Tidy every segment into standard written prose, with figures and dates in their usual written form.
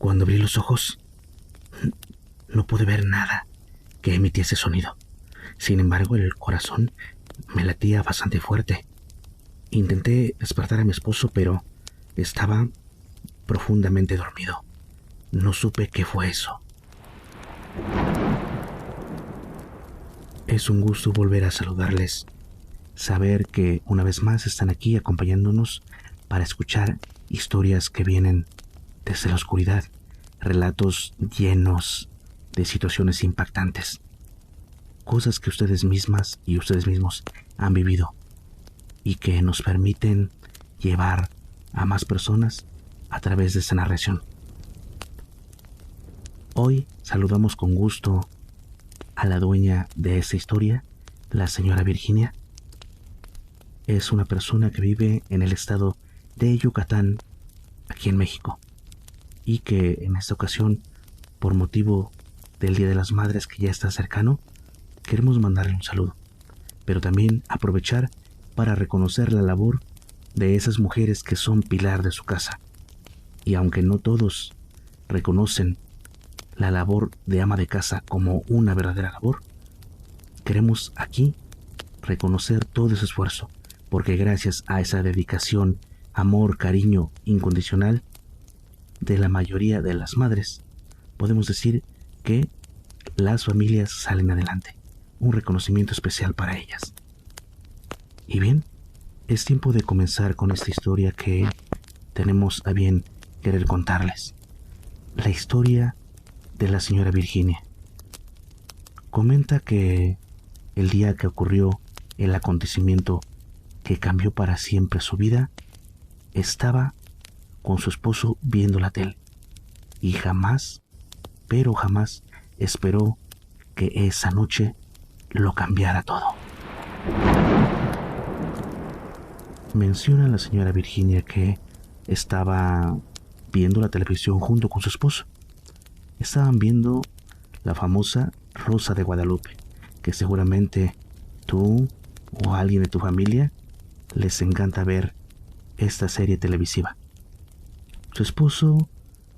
Cuando abrí los ojos, no pude ver nada que emitiese sonido. Sin embargo, el corazón me latía bastante fuerte. Intenté despertar a mi esposo, pero estaba profundamente dormido. No supe qué fue eso. Es un gusto volver a saludarles, saber que una vez más están aquí acompañándonos para escuchar historias que vienen desde la oscuridad, relatos llenos de situaciones impactantes, cosas que ustedes mismas y ustedes mismos han vivido y que nos permiten llevar a más personas a través de esta narración. Hoy saludamos con gusto a la dueña de esta historia, la señora Virginia. Es una persona que vive en el estado de Yucatán, aquí en México, y que en esta ocasión, por motivo del Día de las Madres que ya está cercano, queremos mandarle un saludo, pero también aprovechar para reconocer la labor de esas mujeres que son pilar de su casa. Y aunque no todos reconocen la labor de ama de casa como una verdadera labor, queremos aquí reconocer todo ese esfuerzo, porque gracias a esa dedicación, amor, cariño incondicional de la mayoría de las madres, podemos decir que las familias salen adelante. Un reconocimiento especial para ellas. Y bien, es tiempo de comenzar con esta historia que tenemos a bien querer contarles. La historia de la señora Virginia. Comenta que el día que ocurrió el acontecimiento que cambió para siempre su vida, estaba con su esposo viendo la tele y jamás, pero jamás esperó que esa noche lo cambiara todo. Menciona la señora Virginia que estaba viendo la televisión junto con su esposo. Estaban viendo la famosa Rosa de Guadalupe, que seguramente tú o alguien de tu familia les encanta ver esta serie televisiva. Su esposo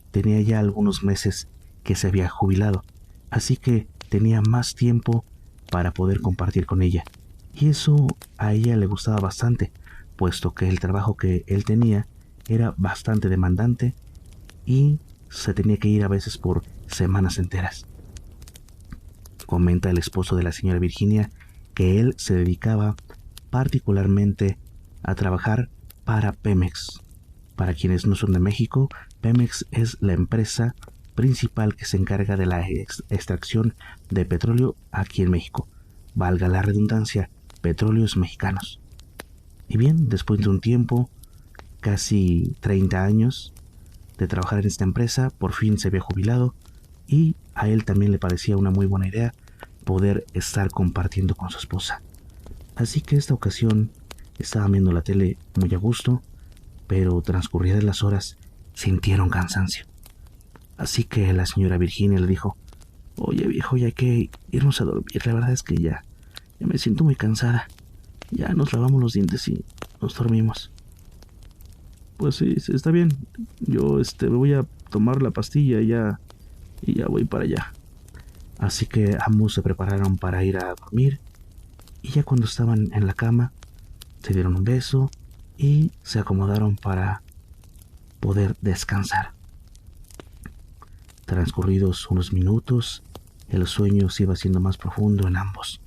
tenía ya algunos meses que se había jubilado, así que tenía más tiempo para poder compartir con ella. Y eso a ella le gustaba bastante, puesto que el trabajo que él tenía era bastante demandante y se tenía que ir a veces por semanas enteras. Comenta el esposo de la señora Virginia que él se dedicaba particularmente a trabajar para Pemex. Para quienes no son de México, Pemex es la empresa principal que se encarga de la extracción de petróleo aquí en México. Valga la redundancia, petróleos mexicanos. Y bien, después de un tiempo, casi 30 años de trabajar en esta empresa, por fin se había jubilado y a él también le parecía una muy buena idea poder estar compartiendo con su esposa. Así que esta ocasión estaba viendo la tele muy a gusto, pero transcurridas las horas sintieron cansancio. Así que la señora Virginia le dijo: oye viejo, ya hay que irnos a dormir, la verdad es que ya me siento muy cansada. Ya nos lavamos los dientes y nos dormimos. Pues sí, está bien. Yo me voy a tomar la pastilla y ya voy para allá. Así que ambos se prepararon para ir a dormir y ya cuando estaban en la cama se dieron un beso y se acomodaron para poder descansar. Transcurridos unos minutos, el sueño se iba haciendo más profundo en ambos.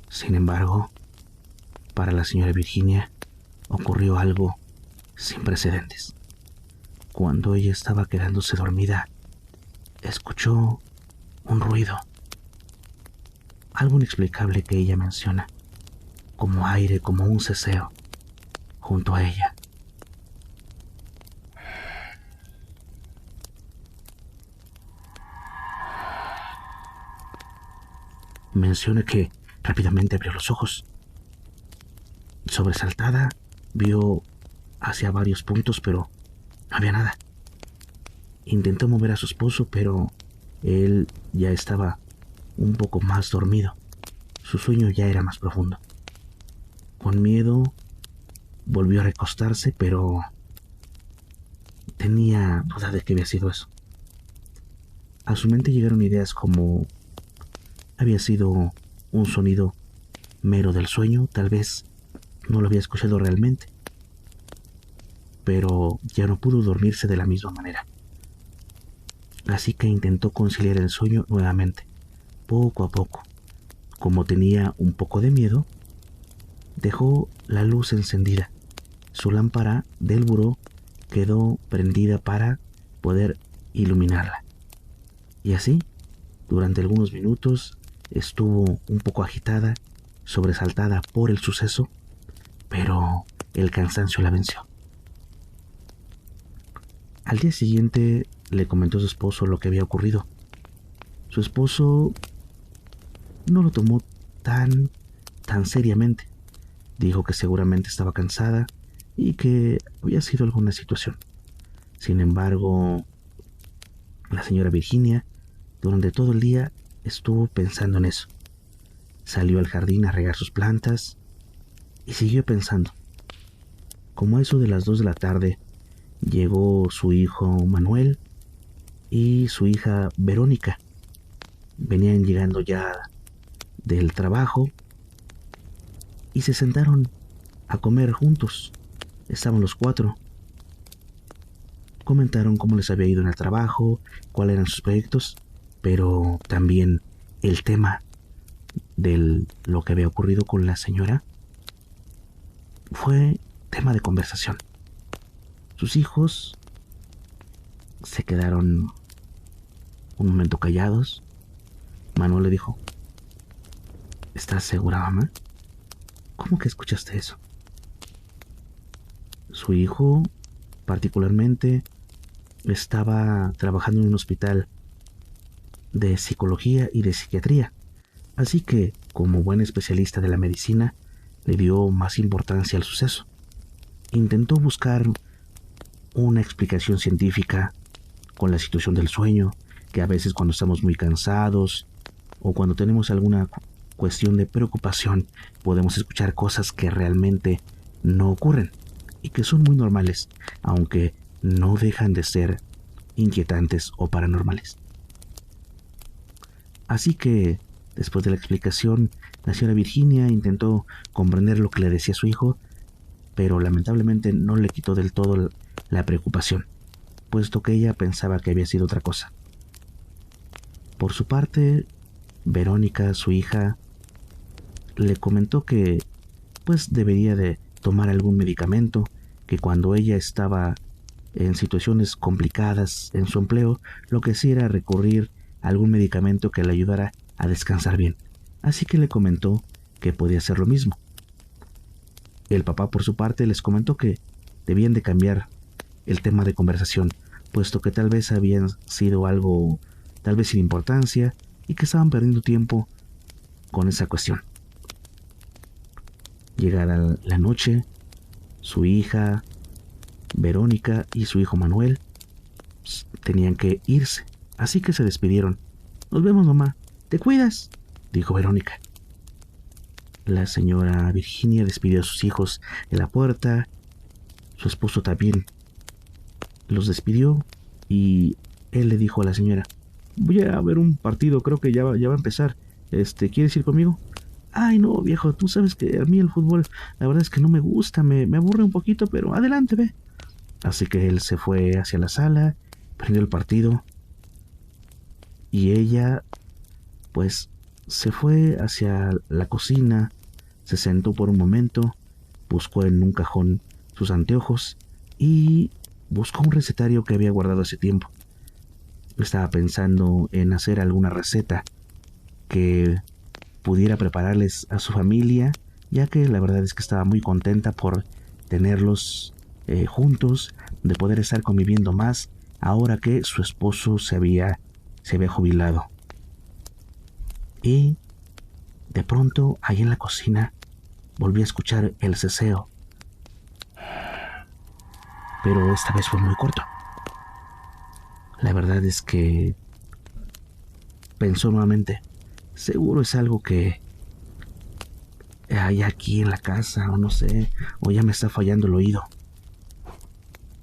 Sin embargo, para la señora Virginia ocurrió algo sin precedentes. Cuando ella estaba quedándose dormida, escuchó un ruido, algo inexplicable que ella menciona, como aire, como un ceseo, junto a ella. Menciona que rápidamente abrió los ojos. Sobresaltada, vio hacia varios puntos, pero no había nada. Intentó mover a su esposo, pero él ya estaba un poco más dormido. Su sueño ya era más profundo. Con miedo, volvió a recostarse, pero tenía duda de que había sido eso. A su mente llegaron ideas como había sido un sonido mero del sueño, tal vez no lo había escuchado realmente, pero ya no pudo dormirse de la misma manera. Así que intentó conciliar el sueño nuevamente, poco a poco. Como tenía un poco de miedo, dejó la luz encendida. Su lámpara del buró quedó prendida para poder iluminarla. Y así, durante algunos minutos, estuvo un poco agitada, sobresaltada por el suceso, pero el cansancio la venció. Al día siguiente le comentó a su esposo lo que había ocurrido. Su esposo no lo tomó tan seriamente. Dijo que seguramente estaba cansada y que había sido alguna situación. Sin embargo, la señora Virginia durante todo el día estuvo pensando en eso. Salió al jardín a regar sus plantas y siguió pensando. Como a eso de las 2 de la tarde, llegó su hijo Manuel y su hija Verónica. Venían llegando ya del trabajo y se sentaron a comer juntos. Estaban los cuatro. Comentaron cómo les había ido en el trabajo, cuáles eran sus proyectos, pero también el tema de lo que había ocurrido con la señora fue tema de conversación. Sus hijos se quedaron un momento callados. Manuel le dijo: ¿estás segura, mamá? ¿Cómo que escuchaste eso? Su hijo, particularmente, estaba trabajando en un hospital de psicología y de psiquiatría, así que, como buen especialista de la medicina, le dio más importancia al suceso. Intentó buscar una explicación científica con la situación del sueño, que a veces cuando estamos muy cansados o cuando tenemos alguna cuestión de preocupación podemos escuchar cosas que realmente no ocurren y que son muy normales, aunque no dejan de ser inquietantes o paranormales. Así que, después de la explicación, la señora Virginia intentó comprender lo que le decía su hijo, pero lamentablemente no le quitó del todo la preocupación, puesto que ella pensaba que había sido otra cosa. Por su parte, Verónica, su hija, le comentó que pues debería de tomar algún medicamento, que cuando ella estaba en situaciones complicadas en su empleo, lo que hacía era recurrir a algún medicamento que le ayudara a descansar bien. Así que le comentó que podía hacer lo mismo. El papá, por su parte, les comentó que debían de cambiar el tema de conversación, puesto que tal vez habían sido algo tal vez sin importancia y que estaban perdiendo tiempo con esa cuestión. Llegada la noche, su hija Verónica y su hijo Manuel tenían que irse, así que se despidieron. Nos vemos, mamá. ¿Te cuidas?, dijo Verónica. La señora Virginia despidió a sus hijos en la puerta. Su esposo también los despidió y él le dijo a la señora: voy a ver un partido, creo que ya va a empezar. ¿Quieres ir conmigo? Ay, no, viejo, tú sabes que a mí el fútbol, la verdad es que no me gusta, me aburre un poquito, pero adelante, ve. Así que él se fue hacia la sala, prendió el partido y ella, pues, se fue hacia la cocina, se sentó por un momento, buscó en un cajón sus anteojos y buscó un recetario que había guardado hace tiempo. Estaba pensando en hacer alguna receta que pudiera prepararles a su familia, ya que la verdad es que estaba muy contenta por tenerlos juntos, de poder estar conviviendo más ahora que su esposo se había jubilado. Y de pronto, ahí en la cocina, volví a escuchar el ceseo, pero esta vez fue muy corto. La verdad es que pensó nuevamente: seguro es algo que hay aquí en la casa, o no sé, o ya me está fallando el oído.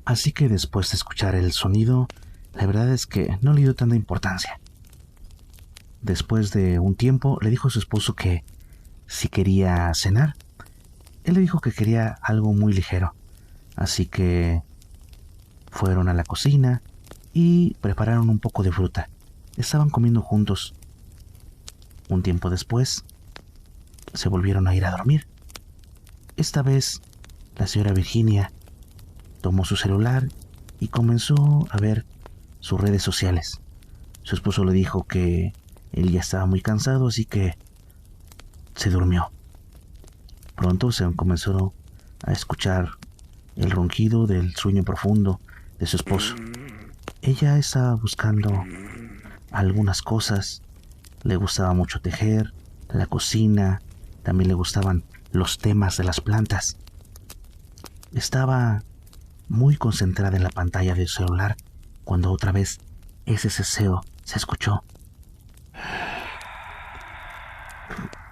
Así que después de escuchar el sonido, La verdad es que no le dio tanta importancia. Después de un tiempo le dijo a su esposo que si quería cenar. Él le dijo que quería algo muy ligero, así que fueron a la cocina y prepararon un poco de fruta. Estaban comiendo juntos. Un tiempo después, se volvieron a ir a dormir. Esta vez, la señora Virginia tomó su celular y comenzó a ver sus redes sociales. Su esposo le dijo que él ya estaba muy cansado, así que se durmió. Pronto se comenzó a escuchar el ronquido del sueño profundo de su esposo. Ella estaba buscando algunas cosas. Le gustaba mucho tejer, la cocina, también le gustaban los temas de las plantas. Estaba muy concentrada en la pantalla del celular cuando otra vez ese ceseo se escuchó.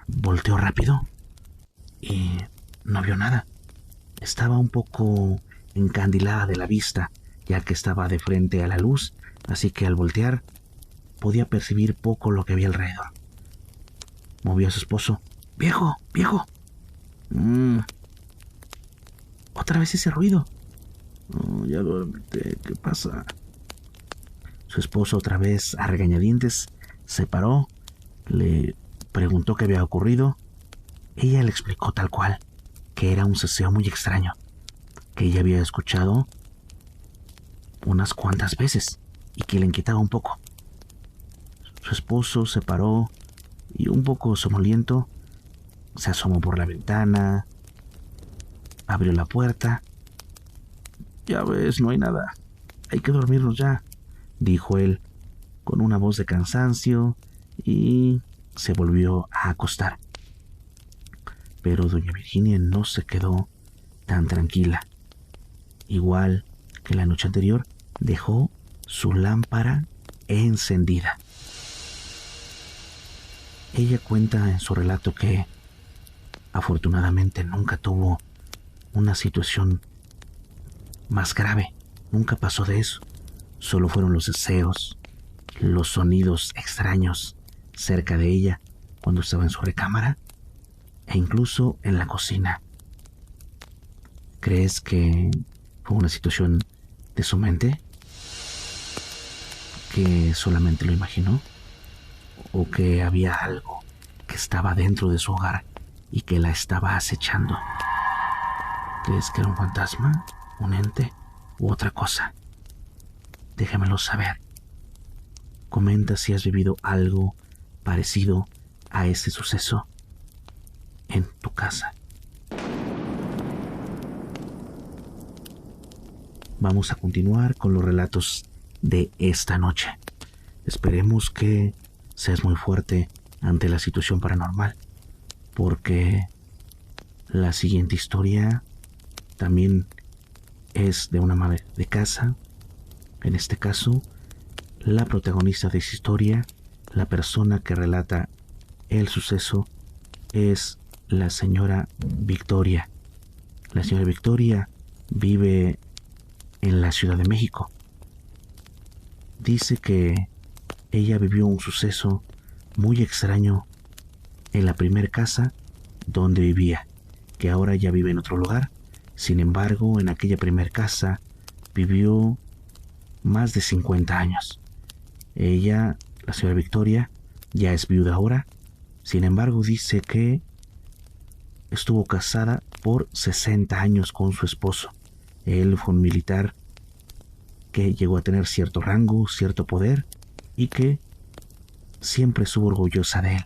Volteó rápido y no vio nada. Estaba un poco encandilada de la vista, ya que estaba de frente a la luz, así que al voltear podía percibir poco lo que había alrededor. Movió a su esposo. ¡Viejo! ¡Viejo! Otra vez ese ruido. Oh, ya duérmete, ¿qué pasa? Su esposo otra vez, a regañadientes, se paró, le preguntó qué había ocurrido. Ella le explicó tal cual, que era un ceseo muy extraño, que ella había escuchado unas cuantas veces y que le inquietaba un poco. Su esposo se paró y un poco somnoliento se asomó por la ventana, abrió la puerta. Ya ves, no hay nada. Hay que dormirnos ya, dijo él con una voz de cansancio y se volvió a acostar. Pero doña Virginia no se quedó tan tranquila. Igual que la noche anterior, dejó su lámpara encendida. Ella cuenta en su relato que afortunadamente nunca tuvo una situación más grave, nunca pasó de eso. Solo fueron los deseos, los sonidos extraños cerca de ella cuando estaba en su recámara e incluso en la cocina. ¿Crees que fue una situación de su mente? ¿Que solamente lo imaginó? ¿O que había algo que estaba dentro de su hogar y que la estaba acechando? ¿Crees que era un fantasma, un ente u otra cosa? Déjamelo saber. Comenta si has vivido algo parecido a este suceso en tu casa. Vamos a continuar con los relatos de esta noche. Esperemos que seas muy fuerte ante la situación paranormal, porque la siguiente historia también es de una ama de casa. En este caso, la protagonista de esta historia, la persona que relata el suceso, es la señora Victoria. La señora Victoria vive en la Ciudad de México. Dice que ella vivió un suceso muy extraño en la primera casa donde vivía, que ahora ya vive en otro lugar. Sin embargo, en aquella primera casa vivió más de 50 años. Ella, la señora Victoria, ya es viuda ahora. Sin embargo, dice que estuvo casada por 60 años con su esposo. Él fue un militar que llegó a tener cierto rango, cierto poder, y que siempre estuvo orgullosa de él.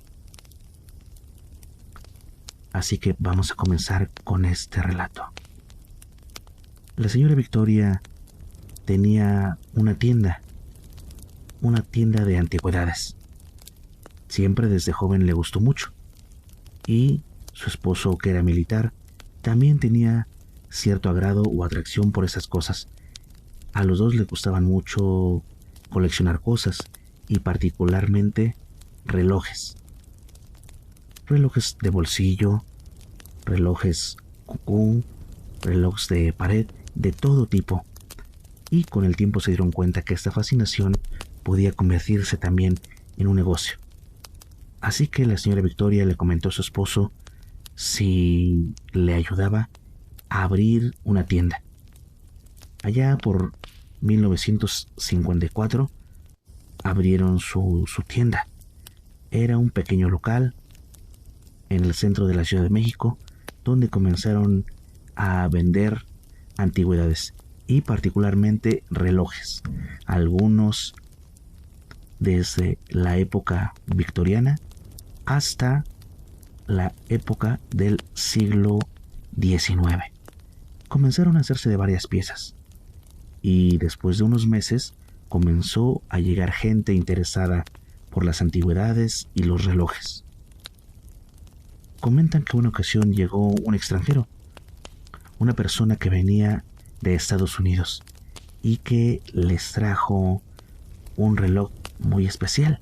Así que vamos a comenzar con este relato. La señora Victoria tenía una tienda de antigüedades. Siempre desde joven le gustó mucho. Y su esposo, que era militar, también tenía cierto agrado o atracción por esas cosas. A los dos les gustaban mucho coleccionar cosas, y particularmente relojes. Relojes de bolsillo, relojes cucú, relojes de pared, de todo tipo. y con el tiempo se dieron cuenta que esta fascinación podía convertirse también en un negocio. Así que la señora Victoria le comentó a su esposo si le ayudaba a abrir una tienda. Allá por 1954 abrieron su tienda. Era un pequeño local en el centro de la Ciudad de México donde comenzaron a vender antigüedades y particularmente relojes, algunos desde la época victoriana hasta la época del siglo XIX. Comenzaron a hacerse de varias piezas y después de unos meses comenzó a llegar gente interesada por las antigüedades y los relojes. Comentan que una ocasión llegó un extranjero, una persona que venía de Estados Unidos y que les trajo un reloj muy especial.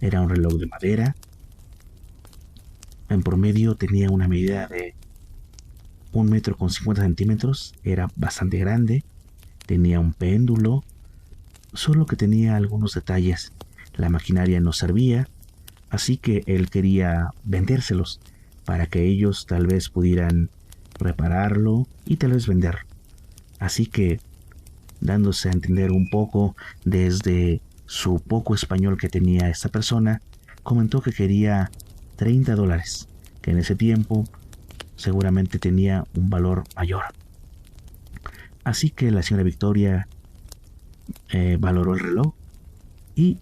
Era un reloj de madera. En promedio tenía una medida de 1,50 m. Era bastante grande. Tenía un péndulo, solo que tenía algunos detalles. La maquinaria no servía, así que él quería vendérselos para que ellos tal vez pudieran repararlo y tal vez venderlo. Así que, dándose a entender un poco desde su poco español que tenía esta persona, comentó que quería $30, que en ese tiempo seguramente tenía un valor mayor. Así que la señora Victoria valoró el reloj y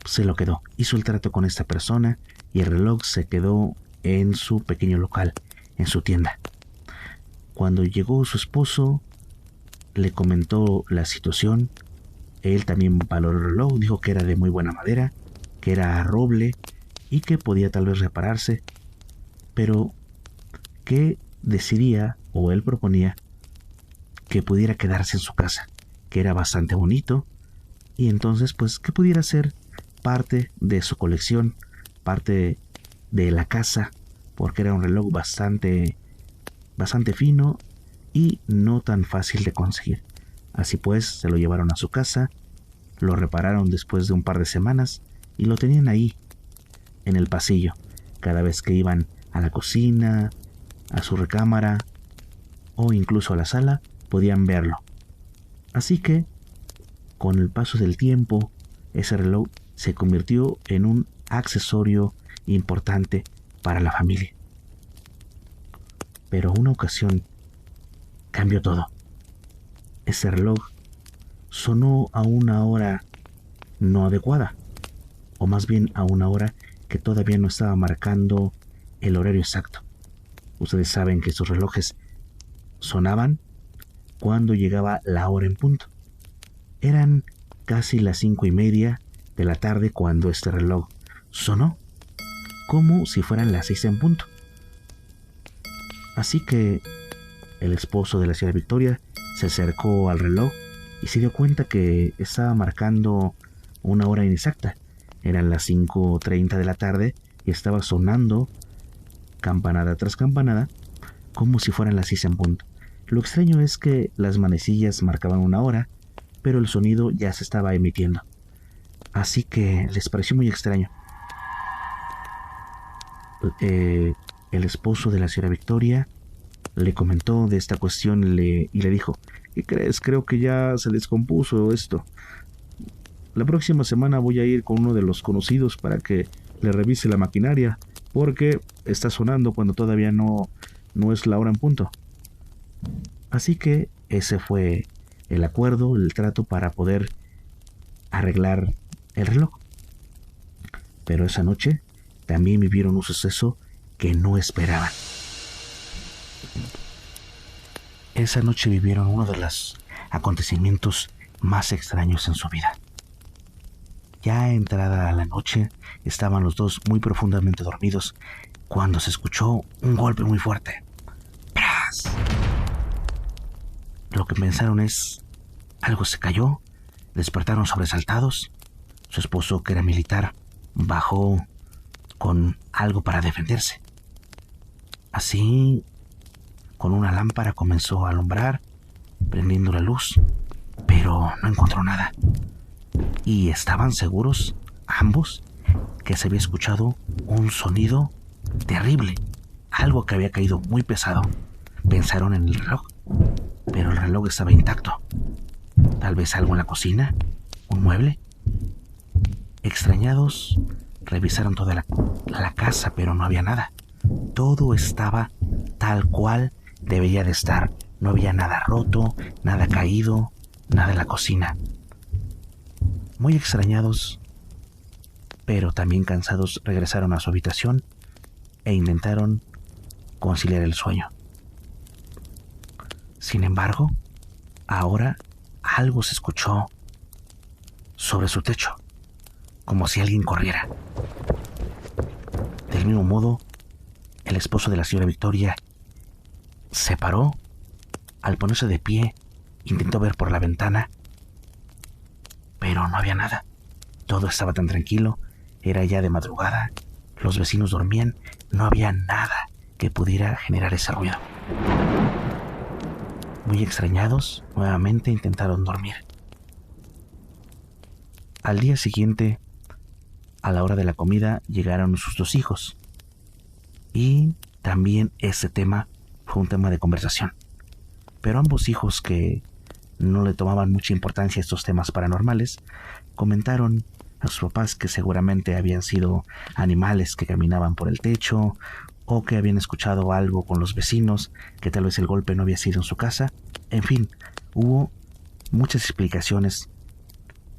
se lo quedó. Hizo el trato con esta persona y el reloj se quedó en su pequeño local, en su tienda. Cuando llegó su esposo, le comentó la situación. Él también valoró el reloj, dijo que era de muy buena madera, que era roble y que podía tal vez repararse, pero que decidía, o él proponía, que pudiera quedarse en su casa, que era bastante bonito, y entonces pues que pudiera ser parte de su colección, parte de la casa, porque era un reloj bastante fino y no tan fácil de conseguir. Así pues, se lo llevaron a su casa, lo repararon después de un par de semanas y lo tenían ahí, en el pasillo. Cada vez que iban a la cocina, a su recámara o incluso a la sala, podían verlo. Así que, con el paso del tiempo, ese reloj se convirtió en un accesorio importante para la familia. Pero una ocasión cambió todo. Ese reloj sonó a una hora no adecuada, o más bien a una hora que todavía no estaba marcando el horario exacto. Ustedes saben que esos relojes sonaban cuando llegaba la hora en punto. Eran casi las 5:30 de la tarde cuando este reloj sonó, como si fueran las 6 en punto. Así que el esposo de la señora Victoria se acercó al reloj y se dio cuenta que estaba marcando una hora inexacta. Eran las 5:30 de la tarde y estaba sonando campanada tras campanada como si fueran las 6 en punto. Lo extraño es que las manecillas marcaban una hora, pero el sonido ya se estaba emitiendo. Así que les pareció muy extraño. El esposo de la señora Victoria le comentó de esta cuestión y le dijo: ¿qué crees? Creo que ya se descompuso esto. La próxima semana voy a ir con uno de los conocidos para que le revise la maquinaria, porque está sonando cuando todavía no es la hora en punto. Así que ese fue el acuerdo, el trato para poder arreglar el reloj. Pero esa noche también vivieron un suceso que no esperaban. Esa noche vivieron uno de los acontecimientos más extraños en su vida. Ya entrada la noche, estaban los dos muy profundamente dormidos cuando se escuchó un golpe muy fuerte. ¡Pras! Lo que pensaron es: algo se cayó. Despertaron sobresaltados. Su esposo, que era militar, bajó con algo para defenderse. Así, con una lámpara comenzó a alumbrar, prendiendo la luz. pero no encontró nada. Y estaban seguros, ambos, que se había escuchado un sonido terrible, algo que había caído muy pesado. Pensaron en el reloj, pero el reloj estaba intacto. Tal vez algo en la cocina, un mueble. Extrañados, revisaron toda la casa, pero no había nada. Todo estaba tal cual debería de estar. No había nada roto, nada caído, nada en la cocina. Muy extrañados, pero también cansados, regresaron a su habitación e intentaron conciliar el sueño. Sin embargo, ahora algo se escuchó sobre su techo, como si alguien corriera. Del mismo modo, el esposo de la señora Victoria se paró. Al ponerse de pie, intentó ver por la ventana, pero no había nada. Todo estaba tan tranquilo, era ya de madrugada, los vecinos dormían, no había nada que pudiera generar ese ruido. Muy extrañados, nuevamente intentaron dormir. Al día siguiente, a la hora de la comida, llegaron sus dos hijos. Y también ese tema fue un tema de conversación. Pero ambos hijos, que no le tomaban mucha importancia a estos temas paranormales, comentaron a sus papás que seguramente habían sido animales que caminaban por el techo, o que habían escuchado algo con los vecinos, que tal vez el golpe no había sido en su casa. En fin, hubo muchas explicaciones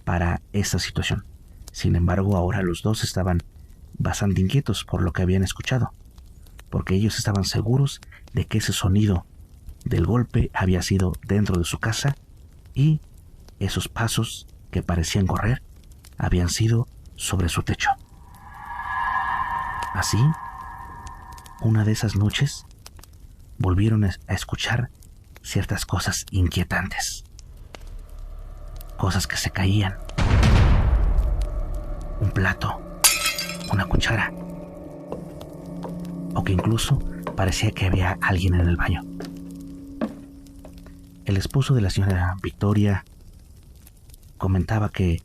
para esta situación. Sin embargo, ahora los dos estaban bastante inquietos por lo que habían escuchado, porque ellos estaban seguros de que ese sonido del golpe había sido dentro de su casa, y esos pasos que parecían correr habían sido sobre su techo. Así, una de esas noches, volvieron a escuchar ciertas cosas inquietantes. Cosas que se caían. Un plato, una cuchara. O que incluso parecía que había alguien en el baño. El esposo de la señora Victoria comentaba que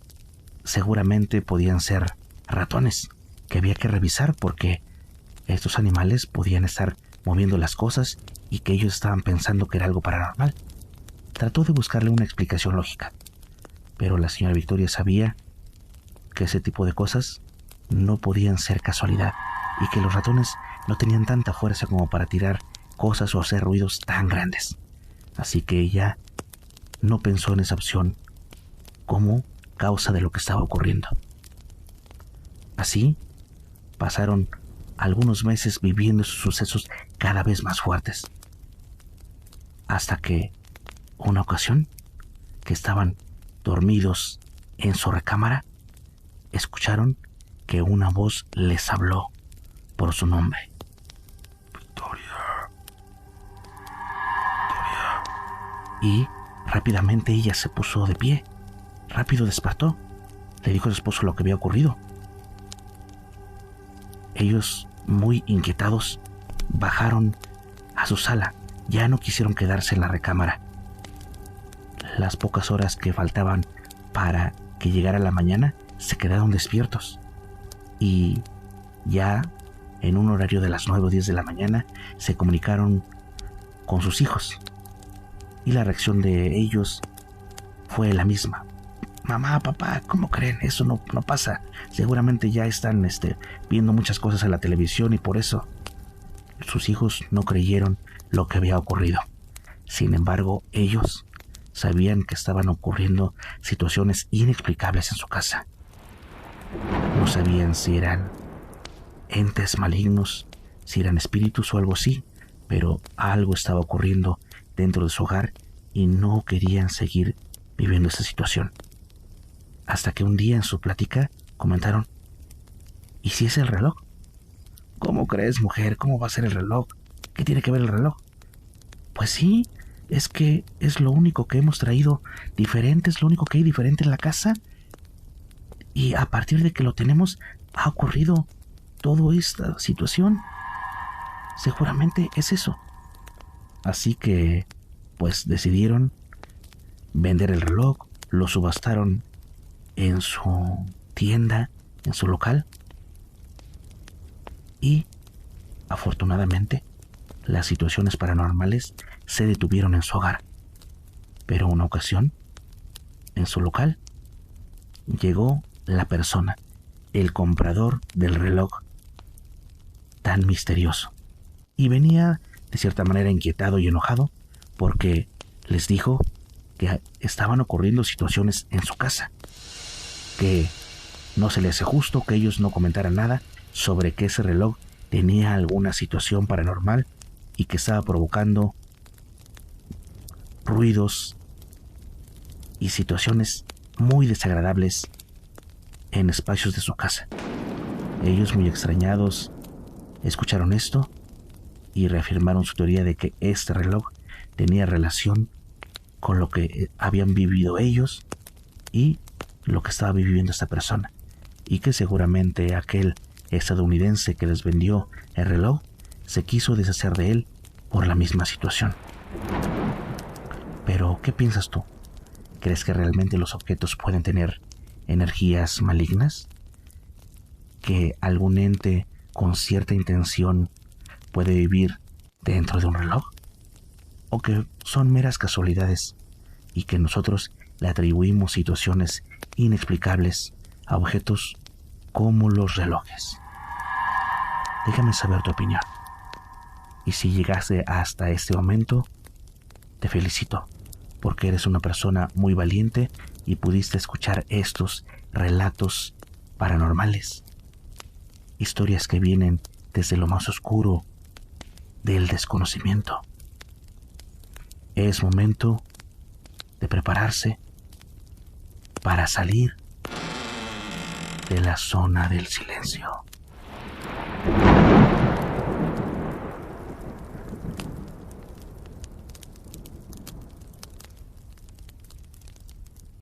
seguramente podían ser ratones, que había que revisar porque estos animales podían estar moviendo las cosas y que ellos estaban pensando que era algo paranormal. Trató de buscarle una explicación lógica, pero la señora Victoria sabía que ese tipo de cosas no podían ser casualidad y que los ratones no tenían tanta fuerza como para tirar cosas o hacer ruidos tan grandes. Así que ella no pensó en esa opción como causa de lo que estaba ocurriendo. Así pasaron algunos meses viviendo esos sucesos cada vez más fuertes, hasta que una ocasión, que estaban dormidos en su recámara, escucharon que una voz les habló por su nombre. Victoria. Y rápidamente ella se puso de pie. Rápido despertó. Le dijo a su esposo lo que había ocurrido. Ellos, muy inquietados, bajaron a su sala. Ya no quisieron quedarse en la recámara. Las pocas horas que faltaban para que llegara la mañana, se quedaron despiertos. Y ya en un horario de las 9 o 10 de la mañana, se comunicaron con sus hijos. Y la reacción de ellos fue la misma. Mamá, papá, ¿cómo creen? Eso no pasa. Seguramente ya están viendo muchas cosas en la televisión y por eso. Sus hijos no creyeron lo que había ocurrido. Sin embargo, ellos sabían que estaban ocurriendo situaciones inexplicables en su casa. No sabían si eran entes malignos, si eran espíritus o algo así, pero algo estaba ocurriendo dentro de su hogar y no querían seguir viviendo esta situación. Hasta que un día en su plática comentaron: ¿y si es el reloj? ¿Cómo crees, mujer? ¿Cómo va a ser el reloj? ¿Qué tiene que ver el reloj? Pues sí, es que es lo único que hemos traído diferente, es lo único que hay diferente en la casa. Y a partir de que lo tenemos, ha ocurrido toda esta situación. Seguramente es eso. Así que, pues decidieron vender el reloj, lo subastaron en su tienda, en su local, y afortunadamente las situaciones paranormales se detuvieron en su hogar. Pero una ocasión, en su local, llegó la persona, el comprador del reloj tan misterioso, y venía de cierta manera inquietado y enojado porque les dijo que estaban ocurriendo situaciones en su casa, que no se le hace justo que ellos no comentaran nada sobre que ese reloj tenía alguna situación paranormal y que estaba provocando ruidos y situaciones muy desagradables en espacios de su casa. Ellos, muy extrañados, escucharon esto y reafirmaron su teoría de que este reloj tenía relación con lo que habían vivido ellos y lo que estaba viviendo esta persona, y que seguramente aquel estadounidense que les vendió el reloj se quiso deshacer de él por la misma situación. Pero, ¿qué piensas tú? ¿Crees que realmente los objetos pueden tener energías malignas? ¿Que algún ente con cierta intención puede vivir dentro de un reloj? ¿O que son meras casualidades y que nosotros le atribuimos situaciones inexplicables a objetos como los relojes? Déjame saber tu opinión. Y si llegaste hasta este momento, te felicito, porque eres una persona muy valiente y pudiste escuchar estos relatos paranormales, historias que vienen desde lo más oscuro del desconocimiento. Es momento de prepararse para salir de la zona del silencio.